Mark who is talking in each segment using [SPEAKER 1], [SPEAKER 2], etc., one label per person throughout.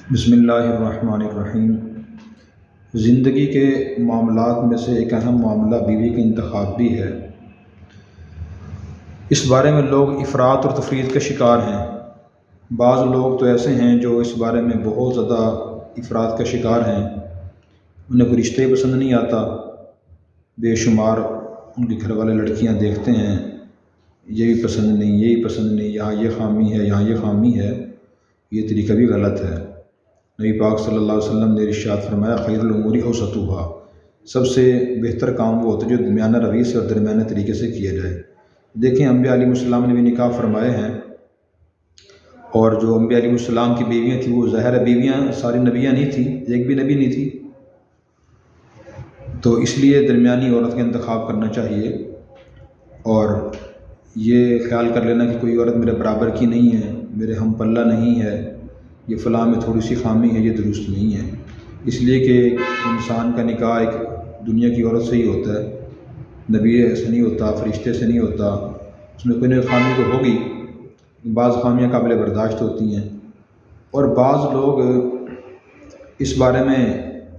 [SPEAKER 1] بسم اللہ الرحمن الرحیم۔ زندگی کے معاملات میں سے ایک اہم معاملہ بیوی کا انتخاب بھی ہے۔ اس بارے میں لوگ افراط اور تفریط کا شکار ہیں۔ بعض لوگ تو ایسے ہیں جو اس بارے میں بہت زیادہ افراط کا شکار ہیں، انہیں کوئی رشتہ ہی پسند نہیں آتا، بے شمار ان کے گھر والے لڑکیاں دیکھتے ہیں، یہ بھی پسند نہیں، یہ بھی پسند نہیں، یہاں یہ خامی ہے، یہاں یہ خامی ہے۔ یہ طریقہ بھی غلط ہے۔ نبی پاک صلی اللہ علیہ وسلم نے ارشاد فرمایا، خیر الامور اوسطها، سب سے بہتر کام وہ ہوتا ہے جو درمیانہ روی سے اور درمیانہ طریقے سے کیا جائے۔ دیکھیں، انبیاء علیہ السلام نے بھی نکاح فرمائے ہیں، اور جو انبیاء علیہ السلام کی بیویاں تھیں وہ ظاہر بیویاں ساری نبیاں نہیں تھیں، ایک بھی نبی نہیں تھی، تو اس لیے درمیانی عورت کا انتخاب کرنا چاہیے، اور یہ خیال کر لینا کہ کوئی عورت میرے برابر کی نہیں ہے، میرے ہم پلہ نہیں ہے، یہ فلاں میں تھوڑی سی خامی ہے، یہ درست نہیں ہے۔ اس لیے کہ انسان کا نکاح ایک دنیا کی عورت سے ہی ہوتا ہے، نبی سے نہیں ہوتا، فرشتے سے نہیں ہوتا۔ اس میں کوئی نہ خامی تو ہوگی، بعض خامیاں قابل برداشت ہوتی ہیں، اور بعض لوگ اس بارے میں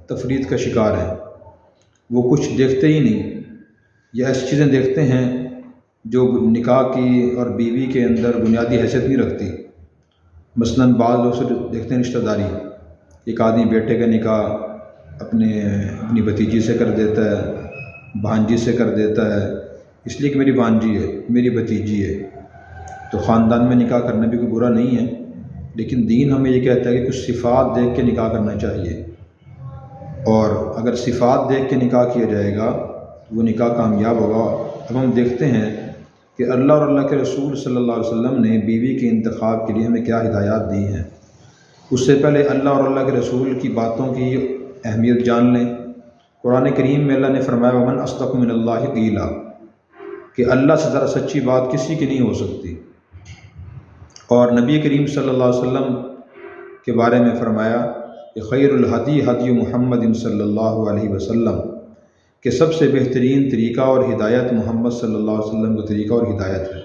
[SPEAKER 1] تفریط کا شکار ہیں، وہ کچھ دیکھتے ہی نہیں، یا ایسی چیزیں دیکھتے ہیں جو نکاح کی اور بیوی کے اندر بنیادی حیثیت نہیں رکھتی۔ مثلاً بعض لوگ سے دیکھتے ہیں رشتہ داری، ایک آدمی بیٹے کا نکاح اپنی بھتیجی سے کر دیتا ہے، بھانجی سے کر دیتا ہے، اس لیے کہ میری بھانجی ہے، میری بھتیجی ہے۔ تو خاندان میں نکاح کرنا بھی کوئی برا نہیں ہے، لیکن دین ہمیں یہ کہتا ہے کہ کچھ صفات دیکھ کے نکاح کرنا چاہیے، اور اگر صفات دیکھ کے نکاح کیا جائے گا تو وہ نکاح کامیاب ہوگا۔ اب ہم دیکھتے ہیں کہ اللہ اور اللہ کے رسول صلی اللہ علیہ وسلم نے بیوی کے انتخاب کے لیے ہمیں کیا ہدایات دی ہیں۔ اس سے پہلے اللہ اور اللہ کے رسول کی باتوں کی اہمیت جان لیں۔ قرآن کریم میں اللہ نے فرمایا، ومن اصدق من اللہ قیلا، کہ اللہ سے ذرا سچی بات کسی کی نہیں ہو سکتی، اور نبی کریم صلی اللہ علیہ وسلم کے بارے میں فرمایا کہ خیر الہدی ہدی محمد صلی اللہ علیہ وسلم، کہ سب سے بہترین طریقہ اور ہدایت محمد صلی اللہ علیہ وسلم کا طریقہ اور ہدایت ہے۔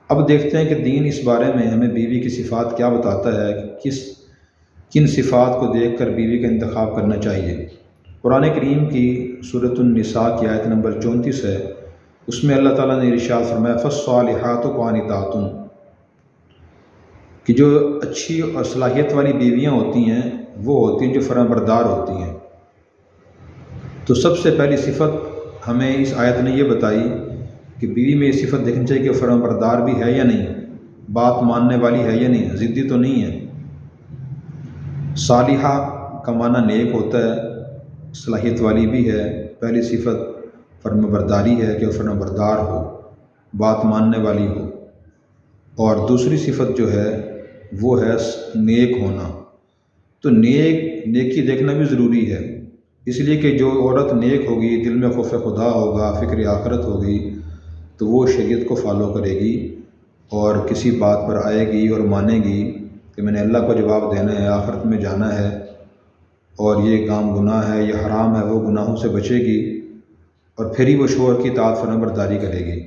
[SPEAKER 1] اب دیکھتے ہیں کہ دین اس بارے میں ہمیں بیوی کی صفات کیا بتاتا ہے، کہ کن صفات کو دیکھ کر بیوی کا انتخاب کرنا چاہیے۔ قرآن کریم کی سورۃ النساء کی آیت نمبر 34 ہے، اس میں اللہ تعالیٰ نے ارشاد فرمایا، فالصالحات قانتات، کہ جو اچھی اور صلاحیت والی بیویاں ہوتی ہیں وہ ہوتی ہیں جو فرمانبردار ہوتی ہیں۔ تو سب سے پہلی صفت ہمیں اس آیت نے یہ بتائی کہ بیوی میں یہ صفت دیکھنی چاہیے کہ فرمانبردار بھی ہے یا نہیں، بات ماننے والی ہے یا نہیں، ضدی تو نہیں ہے۔ صالحہ کا معنی نیک ہوتا ہے، صلاحیت والی بھی ہے۔ پہلی صفت فرمانبرداری ہے کہ وہ فرمانبردار ہو، بات ماننے والی ہو، اور دوسری صفت جو ہے وہ ہے نیک ہونا۔ تو نیکی دیکھنا بھی ضروری ہے، اس لیے کہ جو عورت نیک ہوگی، دل میں خوف خدا ہوگا، فکر آخرت ہوگی، تو وہ شریعت کو فالو کرے گی، اور کسی بات پر آئے گی اور مانے گی کہ میں نے اللہ کو جواب دینا ہے، آخرت میں جانا ہے، اور یہ کام گناہ ہے، یہ حرام ہے، وہ گناہوں سے بچے گی، اور پھر ہی وہ شوہر کی اطاعت فرمانبرداری کرے گی۔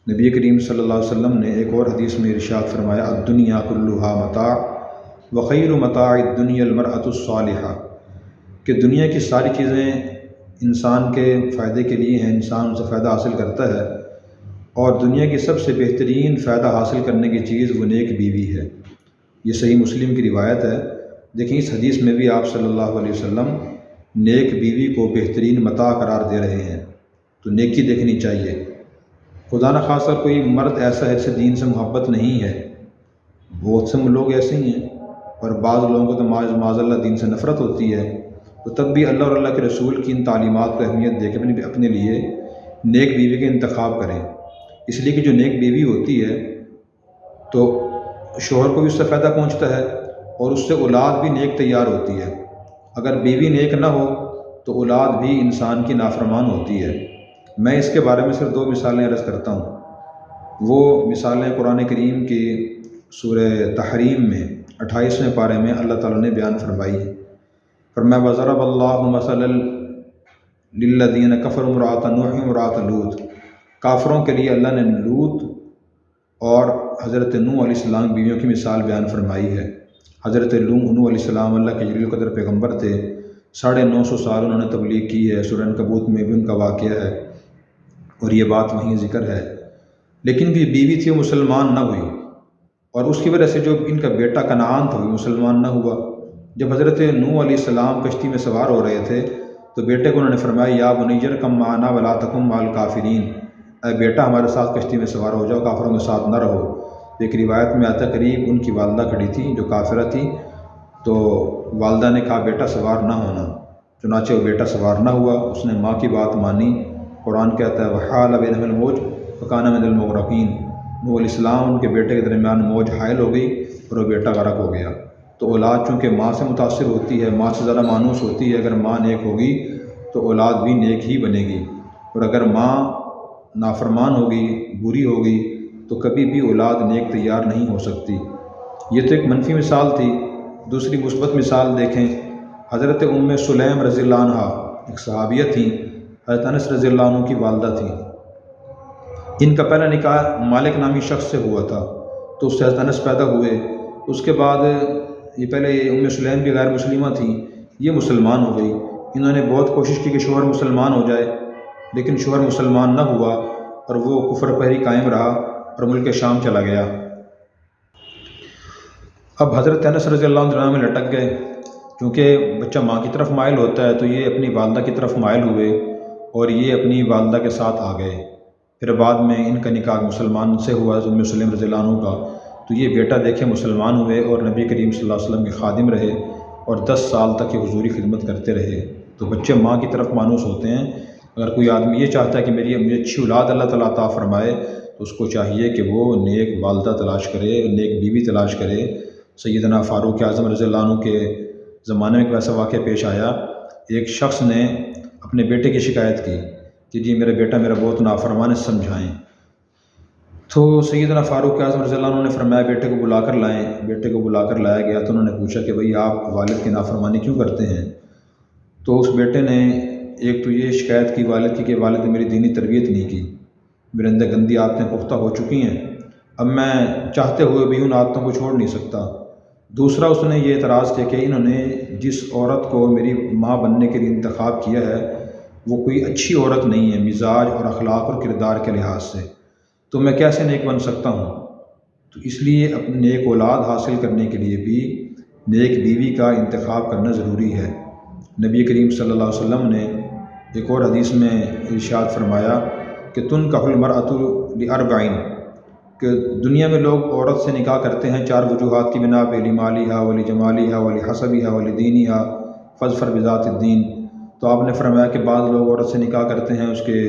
[SPEAKER 1] نبی کریم صلی اللہ علیہ وسلم نے ایک اور حدیث میں ارشاد فرمایا، الدنیا کلھا متاع وخیر متاع الدنیا المرأۃ الصالحہ، کہ دنیا کی ساری چیزیں انسان کے فائدے کے لیے ہیں، انسان ان سے فائدہ حاصل کرتا ہے، اور دنیا کی سب سے بہترین فائدہ حاصل کرنے کی چیز وہ نیک بیوی ہے۔ یہ صحیح مسلم کی روایت ہے۔ دیکھیں، اس حدیث میں بھی آپ صلی اللہ علیہ وسلم نیک بیوی کو بہترین متاع قرار دے رہے ہیں، تو نیکی دیکھنی چاہیے۔ خدا نخواستہ کوئی مرد ایسا ہے جسے دین سے محبت نہیں ہے، بہت سے لوگ ایسے ہی ہیں، اور بعض لوگوں کو تو معاذ اللہ دین سے نفرت ہوتی ہے، تو تب بھی اللہ اور اللہ کے رسول کی ان تعلیمات کو اہمیت دے کے اپنے لیے نیک بیوی کا انتخاب کریں۔ اس لیے کہ جو نیک بیوی ہوتی ہے تو شوہر کو بھی اس سے فائدہ پہنچتا ہے، اور اس سے اولاد بھی نیک تیار ہوتی ہے۔ اگر بیوی نیک نہ ہو تو اولاد بھی انسان کی نافرمان ہوتی ہے۔ میں اس کے بارے میں صرف 2 مثالیں عرض کرتا ہوں۔ وہ مثالیں قرآن کریم کی سورہ تحریم میں 28ویں پارے میں اللہ تعالیٰ نے بیان فرمائی ہے۔ فرمایا، وَضَرَبَ اللَّهُ مَثَلًا لِلَّذِينَ كَفَرُوا امْرَأَتَ نُوحٍ وامرأة لوط، کافروں کے لیے اللہ نے لوط اور حضرت نوح علیہ السلام بیویوں کی مثال بیان فرمائی ہے۔ حضرت نوح علیہ السلام اللہ کے جلیل القدر پیغمبر تھے، 950 سال انہوں نے تبلیغ کی ہے، سورہ عنکبوت میں بھی ان کا واقعہ ہے اور یہ بات وہیں ذکر ہے۔ لیکن جو بیوی تھی وہ مسلمان نہ ہوئی، اور اس کی وجہ سے جو ان کا بیٹا کنعان تھا وہ مسلمان نہ ہوا۔ جب حضرت نوح علیہ السلام کشتی میں سوار ہو رہے تھے تو بیٹے کو انہوں نے فرمایا یا بنی ارکب معنا ولا تکن مع الکافرین، اے بیٹا ہمارے ساتھ کشتی میں سوار ہو جاؤ، کافروں کے ساتھ نہ رہو۔ ایک روایت میں آتا قریب ان کی والدہ کھڑی تھی جو کافرہ تھی، تو والدہ نے کہا بیٹا سوار نہ ہونا، چنانچہ وہ بیٹا سوار نہ ہوا، اس نے ماں کی بات مانی۔ قرآن کہتا ہے وحال بینہما الموج فکان من المغرقین، نوح علیہ السلام ان کے بیٹے کے درمیان موج حائل ہو گئی اور وہ بیٹا غرق ہو گیا۔ تو اولاد چونکہ ماں سے متاثر ہوتی ہے، ماں سے زیادہ مانوس ہوتی ہے، اگر ماں نیک ہوگی تو اولاد بھی نیک ہی بنے گی، اور اگر ماں نافرمان ہوگی، بری ہوگی، تو کبھی بھی اولاد نیک تیار نہیں ہو سکتی۔ یہ تو ایک منفی مثال تھی۔ دوسری مثبت مثال دیکھیں، حضرت سلیم رضی اللہ عنہ ایک صحابیہ تھیں، حضرت انس رضی اللہ عنہ کی والدہ تھیں۔ ان کا پہلا نکاح مالک نامی شخص سے ہوا تھا، تو اس سے حضرت انس پیدا ہوئے۔ اس کے بعد یہ پہلے سلیم بھی غیر مسلمہ تھیں، یہ مسلمان ہو گئی۔ انہوں نے بہت کوشش کی کہ شوہر مسلمان ہو جائے، لیکن شوہر مسلمان نہ ہوا اور وہ کفر پر ہی قائم رہا اور ملک شام چلا گیا۔ اب حضرت انس رضی اللہ عنہ میں لٹک گئے، کیونکہ بچہ ماں کی طرف مائل ہوتا ہے، تو یہ اپنی والدہ کی طرف مائل ہوئے اور یہ اپنی والدہ کے ساتھ آ گئے۔ پھر بعد میں ان کا نکاح مسلمان سے ہوا، سلیم رضی اللہ عنہ کا، تو یہ بیٹا دیکھے مسلمان ہوئے اور نبی کریم صلی اللہ علیہ وسلم کے خادم رہے اور 10 سال تک یہ حضوری خدمت کرتے رہے۔ تو بچے ماں کی طرف مانوس ہوتے ہیں۔ اگر کوئی آدمی یہ چاہتا ہے کہ مجھے اچھی اولاد اللہ تعالیٰ عطا فرمائے، تو اس کو چاہیے کہ وہ نیک والدہ تلاش کرے، نیک بیوی تلاش کرے۔ سیدنا فاروق اعظم رضی اللہ عنہ کے زمانے میں ایک ایسا واقعہ پیش آیا، ایک شخص نے اپنے بیٹے کی شکایت کی کہ جی میرا بیٹا میرا بہت نافرمان ہے، سمجھائیں۔ تو سیدنا فاروق اعظم رضی اللہ عنہ نے فرمایا بیٹے کو بلا کر لائیں۔ بیٹے کو بلا کر لایا گیا تو انہوں نے پوچھا کہ بھئی آپ والد کی نافرمانی کیوں کرتے ہیں؟ تو اس بیٹے نے ایک تو یہ شکایت کی والد کی کہ والد نے میری دینی تربیت نہیں کی، میرے اندر گندی عادتیں پختہ ہو چکی ہیں، اب میں چاہتے ہوئے بھی ان عادتوں کو چھوڑ نہیں سکتا۔ دوسرا اس نے یہ اعتراض کیا کہ انہوں نے جس عورت کو میری ماں بننے کے لیے انتخاب کیا ہے وہ کوئی اچھی عورت نہیں ہے مزاج اور اخلاق اور کردار کے لحاظ سے، تو میں کیسے نیک بن سکتا ہوں؟ تو اس لیے اپنے نیک اولاد حاصل کرنے کے لیے بھی نیک بیوی کا انتخاب کرنا ضروری ہے۔ نبی کریم صلی اللہ علیہ وسلم نے ایک اور حدیث میں ارشاد فرمایا کہ تنکح المرأۃ لاربعین، کہ دنیا میں لوگ عورت سے نکاح کرتے ہیں 4 وجوہات کی بنا پہ، لمالہا ولجمالہا ولحسبہا ولدینہا فاظفر بذات الدین۔ تو آپ نے فرمایا کہ بعض لوگ عورت سے نکاح کرتے ہیں اس کے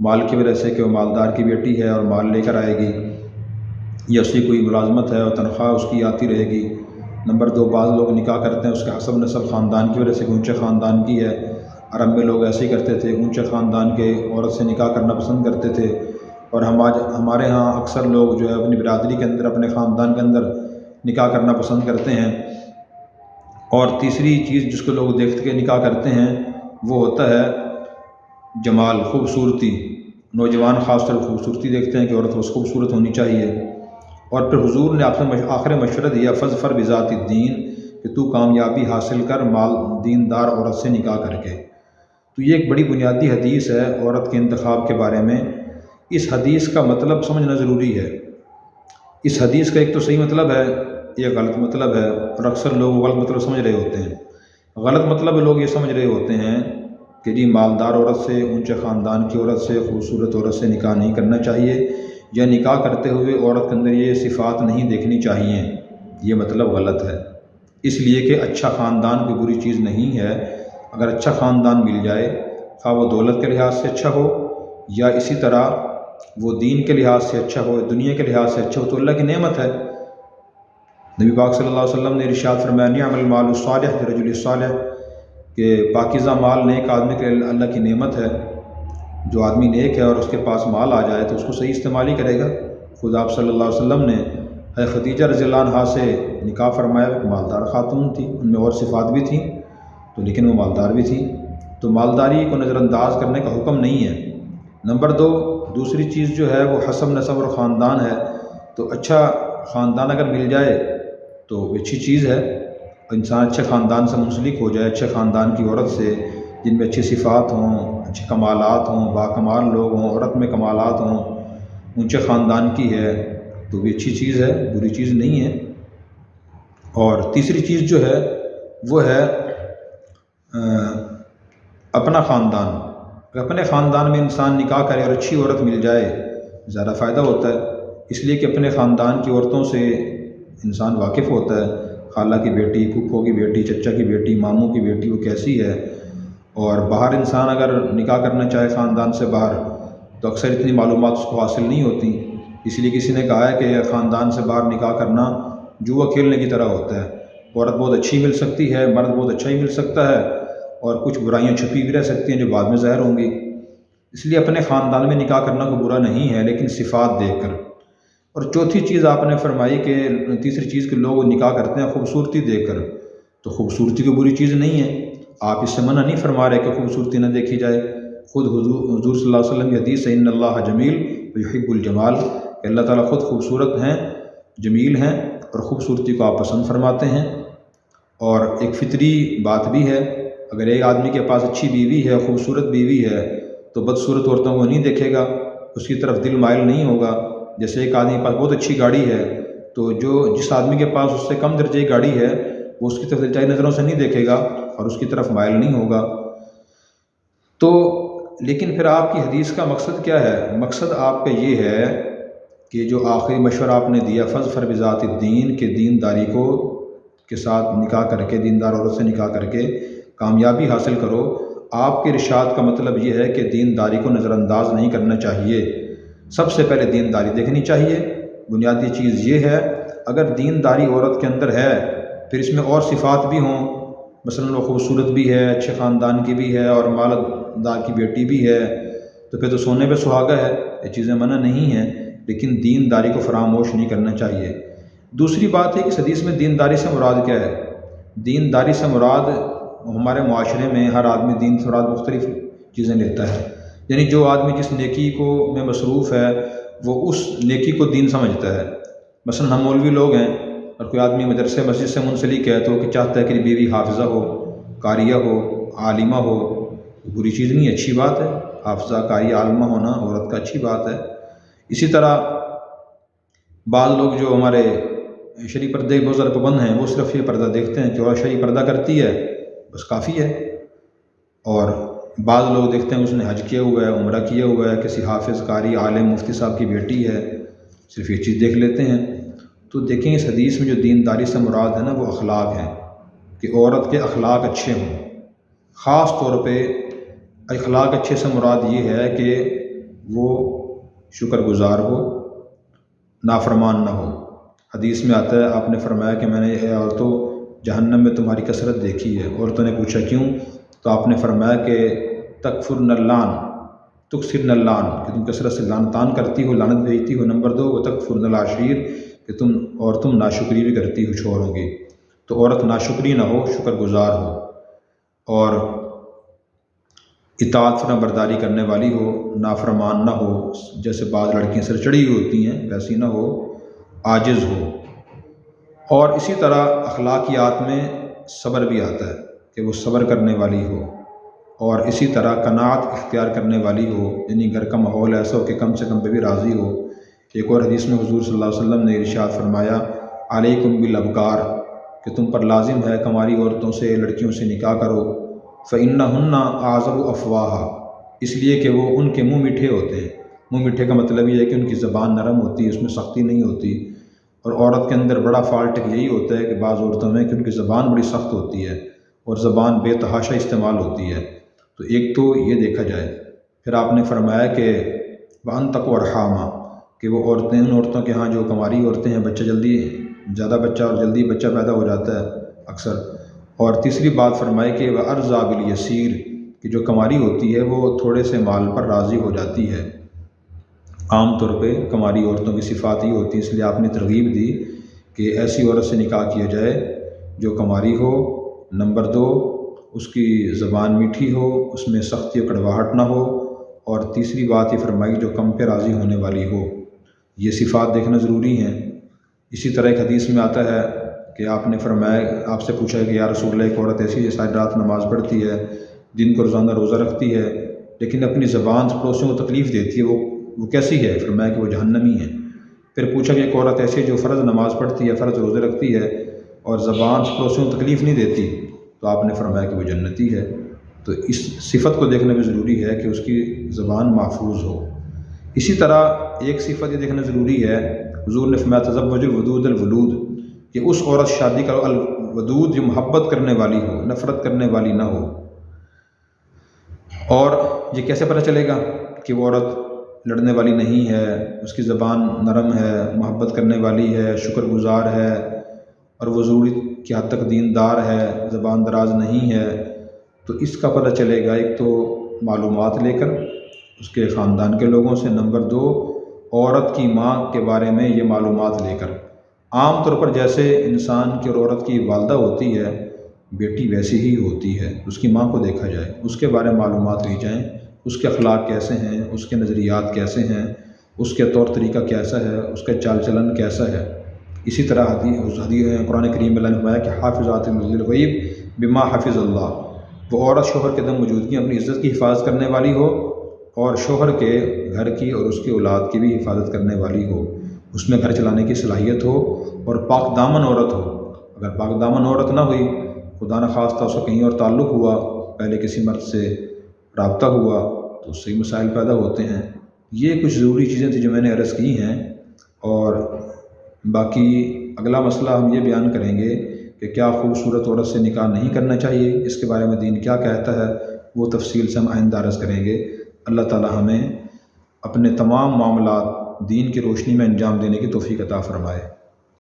[SPEAKER 1] مال کی وجہ سے کہ وہ مالدار کی بیٹی ہے اور مال لے کر آئے گی، یا اس کی کوئی ملازمت ہے اور تنخواہ اس کی آتی رہے گی۔ نمبر 2، بعض لوگ نکاح کرتے ہیں اس کے حسب نسب خاندان کی وجہ سے کہ اونچے خاندان کی ہے۔ عرب میں لوگ ایسے ہی کرتے تھے، اونچے خاندان کے عورت سے نکاح کرنا پسند کرتے تھے، اور ہمارے ہاں اکثر لوگ جو ہے اپنی برادری کے اندر، اپنے خاندان کے اندر نکاح کرنا پسند کرتے ہیں۔ اور تیسری چیز جس کو لوگ دیکھ کے نکاح کرتے ہیں وہ ہوتا ہے جمال، خوبصورتی۔ نوجوان خاص طور خوبصورتی دیکھتے ہیں کہ عورت بس خوبصورت ہونی چاہیے۔ اور پھر حضور نے آپ سے آخر مشورہ دیا فاظفر بذات الدین، کہ تو کامیابی حاصل کر مال دیندار عورت سے نکاح کر کے۔ تو یہ ایک بڑی بنیادی حدیث ہے عورت کے انتخاب کے بارے میں۔ اس حدیث کا مطلب سمجھنا ضروری ہے۔ اس حدیث کا ایک تو صحیح مطلب ہے، ایک غلط مطلب ہے، اور اکثر لوگ غلط مطلب سمجھ رہے ہوتے ہیں۔ غلط مطلب لوگ یہ سمجھ رہے ہوتے ہیں کہ جی مالدار عورت سے، اونچے خاندان کی عورت سے، خوبصورت عورت سے نکاح نہیں کرنا چاہیے، یا نکاح کرتے ہوئے عورت کے اندر یہ صفات نہیں دیکھنی چاہیے۔ یہ مطلب غلط ہے، اس لیے کہ اچھا خاندان کوئی بری چیز نہیں ہے۔ اگر اچھا خاندان مل جائے، خواہ وہ دولت کے لحاظ سے اچھا ہو یا اسی طرح وہ دین کے لحاظ سے اچھا ہو، دنیا کے لحاظ سے اچھا ہو، تو اللہ کی نعمت ہے۔ نبی پاک صلی اللہ علیہ وسلم نے ارشاد فرمایا نعم المال الصالح للرجل الصالح، کہ پاکیزہ مال نیک آدمی کے لیے اللہ کی نعمت ہے۔ جو آدمی نیک ہے اور اس کے پاس مال آ جائے تو اس کو صحیح استعمال ہی کرے گا۔ خود آپ صلی اللہ علیہ وسلم نے خدیجہ رضی اللہ عنہا سے نکاح فرمایا، ایک مالدار خاتون تھی، ان میں اور صفات بھی تھیں تو لیکن وہ مالدار بھی تھی، تو مالداری کو نظر انداز کرنے کا حکم نہیں ہے۔ نمبر 2، دوسری چیز جو ہے وہ حسب نسب اور خاندان ہے۔ تو اچھا خاندان اگر مل جائے تو اچھی چیز ہے، انسان اچھے خاندان سے منسلک ہو جائے، اچھے خاندان کی عورت سے جن میں اچھی صفات ہوں، اچھے کمالات ہوں، باکمال لوگ ہوں، عورت میں کمالات ہوں، اونچے خاندان کی ہے، تو بھی اچھی چیز ہے، بری چیز نہیں ہے۔ اور تیسری چیز جو ہے وہ ہے اپنا خاندان۔ اگر اپنے خاندان میں انسان نکاح کرے اور اچھی عورت مل جائے زیادہ فائدہ ہوتا ہے، اس لیے کہ اپنے خاندان کی عورتوں سے انسان واقف ہوتا ہے، خالہ کی بیٹی، پھپھو کی بیٹی، چچا کی بیٹی، ماموں کی بیٹی وہ کیسی ہے۔ اور باہر انسان اگر نکاح کرنا چاہے خاندان سے باہر تو اکثر اتنی معلومات اس کو حاصل نہیں ہوتی، اس لیے کسی نے کہا ہے کہ خاندان سے باہر نکاح کرنا جوا کھیلنے کی طرح ہوتا ہے۔ عورت بہت اچھی مل سکتی ہے، مرد بہت اچھا ہی مل سکتا ہے، اور کچھ برائیاں چھپی بھی رہ سکتی ہیں جو بعد میں ظاہر ہوں گی۔ اس لیے اپنے خاندان میں نکاح کرنا کوئی برا نہیں ہے، لیکن صفات دیکھ کر۔ اور چوتھی چیز آپ نے فرمائی کہ تیسری چیز کہ لوگ نکاح کرتے ہیں خوبصورتی دیکھ کر، تو خوبصورتی کوئی بری چیز نہیں ہے، آپ اس سے منع نہیں فرما رہے کہ خوبصورتی نہ دیکھی جائے۔ خود حضور صلی اللہ علیہ وسلم کی حدیث ہے، ان اللہ جمیل یحب الجمال، کہ اللہ تعالیٰ خود خوبصورت ہیں، جمیل ہیں، اور خوبصورتی کو آپ پسند فرماتے ہیں۔ اور ایک فطری بات بھی ہے، اگر ایک آدمی کے پاس اچھی بیوی ہے، خوبصورت بیوی ہے، تو بدصورت عورتوں کو نہیں دیکھے گا، اس کی طرف دل مائل نہیں ہوگا۔ جیسے ایک آدمی کے پاس بہت اچھی گاڑی ہے، تو جس آدمی کے پاس اس سے کم درجے کی گاڑی ہے وہ اس کی طرف دلچائی نظروں سے نہیں دیکھے گا اور اس کی طرف مائل نہیں ہوگا۔ تو لیکن پھر آپ کی حدیث کا مقصد کیا ہے؟ مقصد آپ کا یہ ہے کہ جو آخری مشورہ آپ نے دیا فظفر بذات الدین، کہ دینداری کے ساتھ نکاح کر کے، دیندار عورت سے نکاح کر کے کامیابی حاصل کرو۔ آپ کے ارشاد کا مطلب یہ ہے کہ دینداری کو نظر انداز نہیں کرنا چاہیے، سب سے پہلے دینداری دیکھنی چاہیے۔ بنیادی چیز یہ ہے، اگر دینداری عورت کے اندر ہے پھر اس میں اور صفات بھی ہوں، مثلاً وہ خوبصورت بھی ہے، اچھے خاندان کی بھی ہے، اور مالدار کی بیٹی بھی ہے، تو پھر تو سونے پہ سہاگا ہے، یہ چیزیں منع نہیں ہیں، لیکن دینداری کو فراموش نہیں کرنا چاہیے۔ دوسری بات ہے کہ اس حدیث میں دینداری سے مراد کیا ہے؟ دینداری سے مراد ہمارے معاشرے میں ہر آدمی دین سے مراد مختلف چیزیں لیتا ہے، یعنی جو آدمی جس نیکی میں مصروف ہے وہ اس نیکی کو دین سمجھتا ہے۔ مثلا ہم مولوی لوگ ہیں اور کوئی آدمی مدرسے مسجد سے منسلک ہے تو وہ چاہتا ہے کہ بیوی حافظہ ہو، قاریہ ہو، عالمہ ہو، بری چیز نہیں، اچھی بات ہے، حافظہ قاریہ عالمہ ہونا عورت کا اچھی بات ہے۔ اسی طرح بعض لوگ جو ہمارے شرعی پردے بہت زیادہ پابند ہیں وہ صرف یہ پردہ دیکھتے ہیں کہ عورت شرعی پردہ کرتی ہے بس کافی ہے، اور بعض لوگ دیکھتے ہیں اس نے حج کیا ہوا ہے، عمرہ کیا ہوا ہے، کسی حافظ قاری عالم مفتی صاحب کی بیٹی ہے، صرف یہ چیز دیکھ لیتے ہیں۔ تو دیکھیں اس حدیث میں جو دینداری سے مراد ہے نا وہ اخلاق ہے، کہ عورت کے اخلاق اچھے ہوں۔ خاص طور پہ اخلاق اچھے سے مراد یہ ہے کہ وہ شکر گزار ہو، نافرمان نہ ہو۔ حدیث میں آتا ہے، آپ نے فرمایا کہ میں نے اے عورتوں جہنم میں تمہاری کثرت دیکھی ہے۔ عورتوں نے پوچھا کیوں؟ تو آپ نے فرمایا کہ تکفرن اللعن، تکثرن اللعن، کہ تم کثرت سے لعنتان کرتی ہو، لعنت بھیجتی ہو۔ نمبر 2 وتکفرن العشیر، کہ تم ناشکری بھی کرتی ہو شوہروں کی۔ تو عورت ناشکری نہ ہو، شکر گزار ہو، اور اطاعت فرما برداری کرنے والی ہو، نافرمان نہ ہو، جیسے بعض لڑکیاں سر چڑھی ہوئی ہوتی ہیں ویسی نہ ہو، عاجز ہو۔ اور اسی طرح اخلاقیات میں صبر بھی آتا ہے کہ وہ صبر کرنے والی ہو، اور اسی طرح قناعت اختیار کرنے والی ہو، یعنی گھر کا ماحول ایسا ہو کہ کم سے کم پہ بھی راضی ہو۔ ایک اور حدیث میں حضور صلی اللہ علیہ وسلم نے ارشاد فرمایا علیکم بالابکار، کہ تم پر لازم ہے کنواری عورتوں سے، لڑکیوں سے نکاح کرو، فإنہن اعذب افواہا، اس لیے کہ وہ ان کے منہ میٹھے ہوتے ہیں۔ منہ میٹھے کا مطلب یہ ہے کہ ان کی زبان نرم ہوتی ہے، اس میں سختی نہیں ہوتی۔ اور عورت کے اندر بڑا فالٹ یہی ہوتا ہے کہ بعض عورتوں میں کہ ان کی زبان بڑی سخت ہوتی ہے اور زبان بے تحاشا استعمال ہوتی ہے۔ تو ایک تو یہ دیکھا جائے۔ پھر آپ نے فرمایا کہ وَأَن تَقُوَ أَرْحَامًا، کہ وہ عورتیں، ان عورتوں کے ہاں جو کنواری عورتیں ہیں، بچہ جلدی زیادہ بچہ اور جلدی بچہ پیدا ہو جاتا ہے اکثر۔ اور تیسری بات فرمائی کہ وَأَرْضَىٰ بِالْيَسِيرِ، کہ جو کنواری ہوتی ہے وہ تھوڑے سے مال پر راضی ہو جاتی ہے۔ عام طور پہ کنواری عورتوں کی صفات ہی ہوتی ہے، اس لیے آپ نے ترغیب دی کہ ایسی عورت سے نکاح کیا جائے جو کنواری ہو۔ نمبر 2 اس کی زبان میٹھی ہو، اس میں سختی و کڑواہٹ نہ ہو، اور تیسری بات یہ فرمائی جو کم پہ راضی ہونے والی ہو۔ یہ صفات دیکھنا ضروری ہیں۔ اسی طرح ایک حدیث میں آتا ہے کہ آپ نے فرمایا، آپ سے پوچھا کہ یا رسول اللہ ایک عورت ایسی ہے ساری رات نماز پڑھتی ہے، دن کو روزانہ روزہ رکھتی ہے، لیکن اپنی زبان سے پڑوسیوں کو تکلیف دیتی ہے، وہ کیسی ہے؟ فرمایا کہ وہ جہنمی ہے۔ پھر پوچھا کہ ایک عورت ایسی ہے جو فرض نماز پڑھتی ہے، فرض روزے رکھتی ہے اور زبان سے پڑوسیوں کو تکلیف نہیں دیتی، تو آپ نے فرمایا کہ وہ جنتی ہے۔ تو اس صفت کو دیکھنا بھی ضروری ہے کہ اس کی زبان محفوظ ہو۔ اسی طرح ایک صفت یہ دیکھنا ضروری ہے، حضور نے فرمایا تزوج الودود الولود، کہ اس عورت شادی کرو الودود جو محبت کرنے والی ہو، نفرت کرنے والی نہ ہو۔ اور یہ کیسے پتہ چلے گا کہ وہ عورت لڑنے والی نہیں ہے، اس کی زبان نرم ہے، محبت کرنے والی ہے، شکر گزار ہے، اور وہ ضروری کی حد تک دیندار ہے، زبان دراز نہیں ہے؟ تو اس کا پتہ چلے گا ایک تو معلومات لے کر اس کے خاندان کے لوگوں سے، نمبر 2 عورت کی ماں کے بارے میں یہ معلومات لے کر۔ عام طور پر جیسے انسان کی اور عورت کی والدہ ہوتی ہے، بیٹی ویسی ہی ہوتی ہے، اس کی ماں کو دیکھا جائے، اس کے بارے میں معلومات لی جائیں، اس کے اخلاق کیسے ہیں، اس کے نظریات کیسے ہیں، اس کے طور طریقہ کیسا ہے، اس کا چال چلن کیسا ہے۔ اسی طرح قرآن کریم میں اللہ نے فرمایا کہ حافظات للغیب بما حفظ اللہ، وہ عورت شوہر کے دم موجودگی اپنی عزت کی حفاظت کرنے والی ہو، اور شوہر کے گھر کی اور اس کی اولاد کی بھی حفاظت کرنے والی ہو، اس میں گھر چلانے کی صلاحیت ہو، اور پاک دامن عورت ہو۔ اگر پاک دامن عورت نہ ہوئی، خدا نخواستہ اس کا کہیں اور تعلق ہوا، پہلے کسی مرد سے رابطہ ہوا، تو اس سے ہی مسائل پیدا ہوتے ہیں۔ یہ کچھ ضروری چیزیں تھیں جو میں نے عرض کی ہیں، اور باقی اگلا مسئلہ ہم یہ بیان کریں گے کہ کیا خوبصورت عورت سے نکاح نہیں کرنا چاہیے، اس کے بارے میں دین کیا کہتا ہے، وہ تفصیل سے ہم آئندہ عرض کریں گے۔ اللہ تعالی ہمیں اپنے تمام معاملات دین کی روشنی میں انجام دینے کی توفیق عطا فرمائے۔